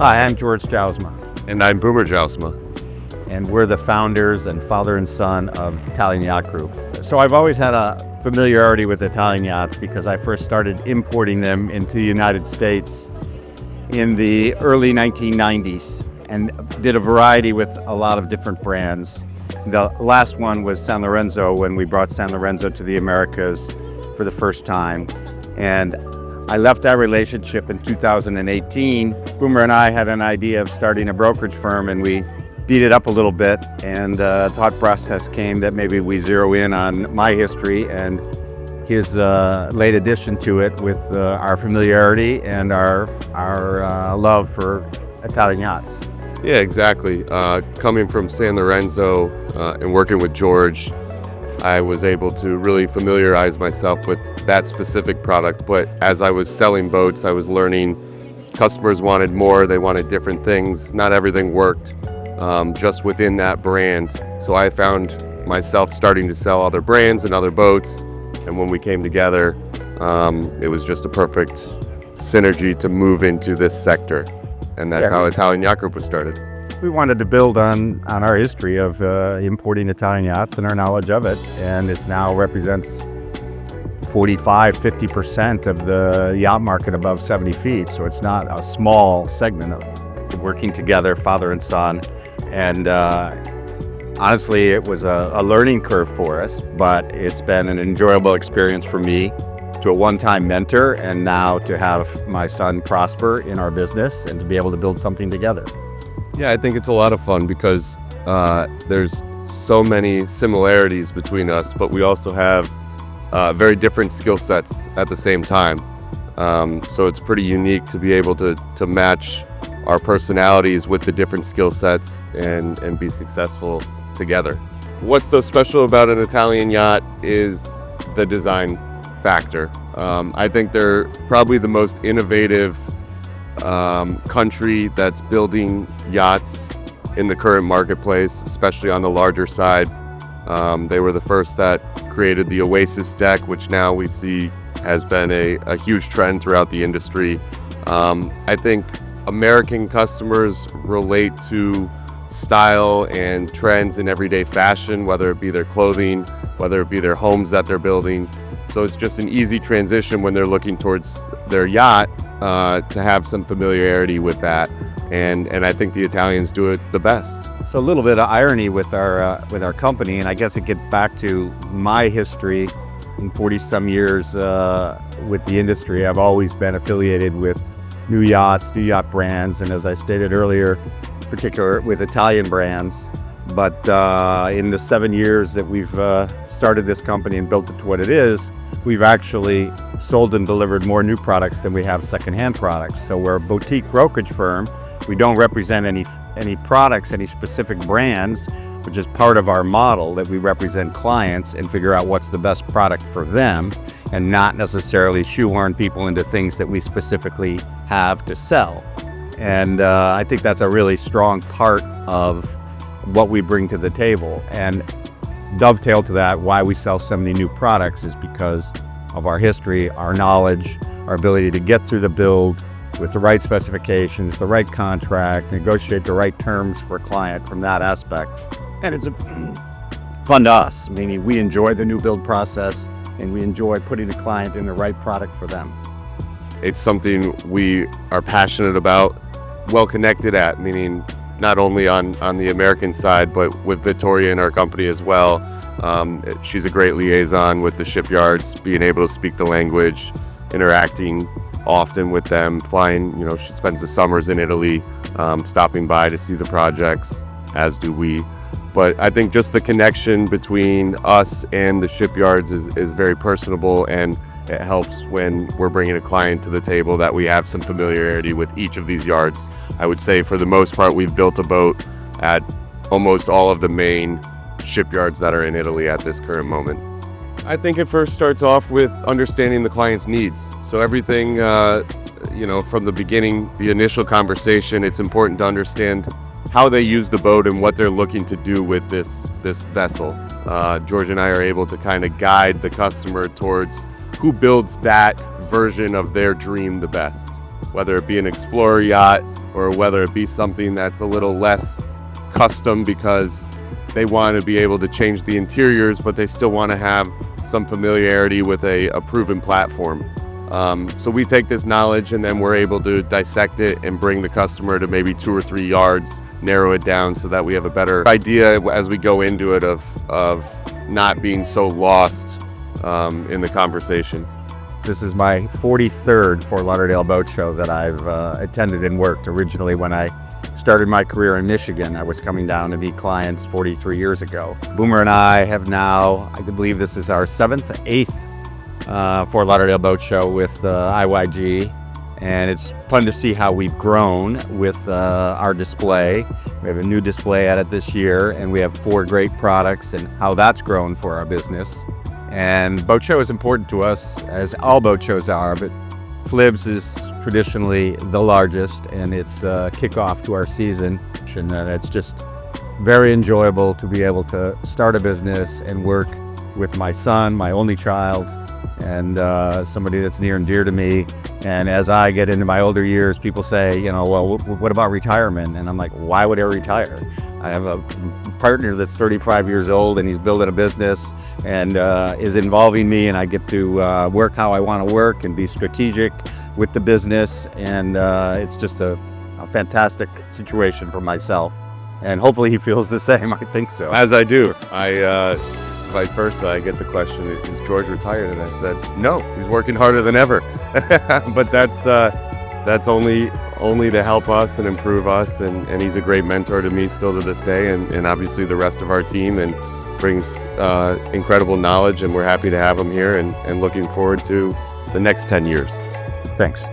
Hi, I'm George Jousma, And I'm Boomer Jousma. and we're the founders and father and son of Italian Yacht Group. So I've always had a familiarity with Italian yachts because I first started importing them into the United States in the early 1990s and did a variety with a lot of different brands. The last one was San Lorenzo, when we brought San Lorenzo to the Americas for the first time. And I left that relationship in 2018. Boomer and I had an idea of starting a brokerage firm, and we beat it up a little bit, and the thought process came that maybe we zero in on my history and his late addition to it with our familiarity and our love for Italian yachts. Yeah, exactly. Coming from San Lorenzo and working with George, I was able to really familiarize myself with that specific product. But as I was selling boats, I was learning customers wanted more, they wanted different things. Not everything worked just within that brand. So I found myself starting to sell other brands and other boats. And when we came together, it was just a perfect synergy to move into this sector. And that's how Italian Yacht Group was started. We wanted to build on our history of importing Italian yachts and our knowledge of it, and it now represents 45-50% of the yacht market above 70 feet. So it's not a small segment of working together, father and son. And honestly, it was a learning curve for us, but it's been an enjoyable experience for me, to a one-time mentor, and now to have my son prosper in our business and to be able to build something together. Yeah, I think it's a lot of fun because there's so many similarities between us, but we also have very different skill sets at the same time. So it's pretty unique to be able to match our personalities with the different skill sets and be successful together. What's so special about an Italian yacht is the design factor. I think they're probably the most innovative country that's building yachts in the current marketplace, especially on the larger side. They were the first that created the Oasis deck, which now we see has been a huge trend throughout the industry. I think American customers relate to style and trends in everyday fashion, whether it be their clothing, whether it be their homes that they're building. So it's just an easy transition when they're looking towards their yacht to have some familiarity with that. And I think the Italians do it the best. So a little bit of irony with our company, and I guess it gets back to my history in 40-some years with the industry. I've always been affiliated with new yacht brands, and as I stated earlier, particular with Italian brands. But in the 7 years that we've started this company and built it to what it is, we've actually sold and delivered more new products than we have secondhand products. So we're a boutique brokerage firm. We don't represent any products, any specific brands, which is part of our model, that we represent clients and figure out what's the best product for them, and not necessarily shoehorn people into things that we specifically have to sell. And I think that's a really strong part of what we bring to the table. And dovetail to that, why we sell so many new products is because of our history, our knowledge, our ability to get through the build with the right specifications, the right contract, negotiate the right terms for a client from that aspect. And it's fun to us, meaning we enjoy the new build process and we enjoy putting the client in the right product for them. It's something we are passionate about, well connected at, meaning not only on the American side, but with Victoria in our company as well. She's a great liaison with the shipyards, being able to speak the language, interacting often with them, flying, she spends the summers in Italy, stopping by to see the projects, as do we. But I think just the connection between us and the shipyards is very personable, and it helps when we're bringing a client to the table that we have some familiarity with each of these yards. I would say for the most part, we've built a boat at almost all of the main shipyards that are in Italy at this current moment. I think it first starts off with understanding the client's needs. So everything, from the beginning, the initial conversation, it's important to understand how they use the boat and what they're looking to do with this vessel. George and I are able to kind of guide the customer towards who builds that version of their dream the best, whether it be an explorer yacht, or whether it be something that's a little less custom because they want to be able to change the interiors, but they still want to have some familiarity with a proven platform. So we take this knowledge and then we're able to dissect it and bring the customer to maybe 2 or 3 yards, narrow it down so that we have a better idea as we go into it of not being so lost in the conversation. This is my 43rd Fort Lauderdale Boat Show that I've attended and worked. Originally, when I started my career in Michigan, I was coming down to meet clients 43 years ago. Boomer and I have now, I believe this is our 8th Fort Lauderdale Boat Show with IYG, and it's fun to see how we've grown with our display. We have a new display at it this year, and we have 4 great products and how that's grown for our business. And boat show is important to us, as all boat shows are, but FLIBS is traditionally the largest, and it's kickoff to our season. And it's just very enjoyable to be able to start a business and work with my son, my only child, and somebody that's near and dear to me. And as I get into my older years, people say, you know, well, what about retirement? And I'm like, why would I retire? I have a partner that's 35 years old, and he's building a business and is involving me, and I get to work how I want to work and be strategic with the business. And it's just a fantastic situation for myself. And hopefully he feels the same. I think so. As I do. Vice versa, I get the question, is George retired? And I said, no, he's working harder than ever. But that's only to help us and improve us, and he's a great mentor to me still to this day, and obviously the rest of our team, and brings incredible knowledge, and we're happy to have him here and looking forward to the next 10 years. Thanks.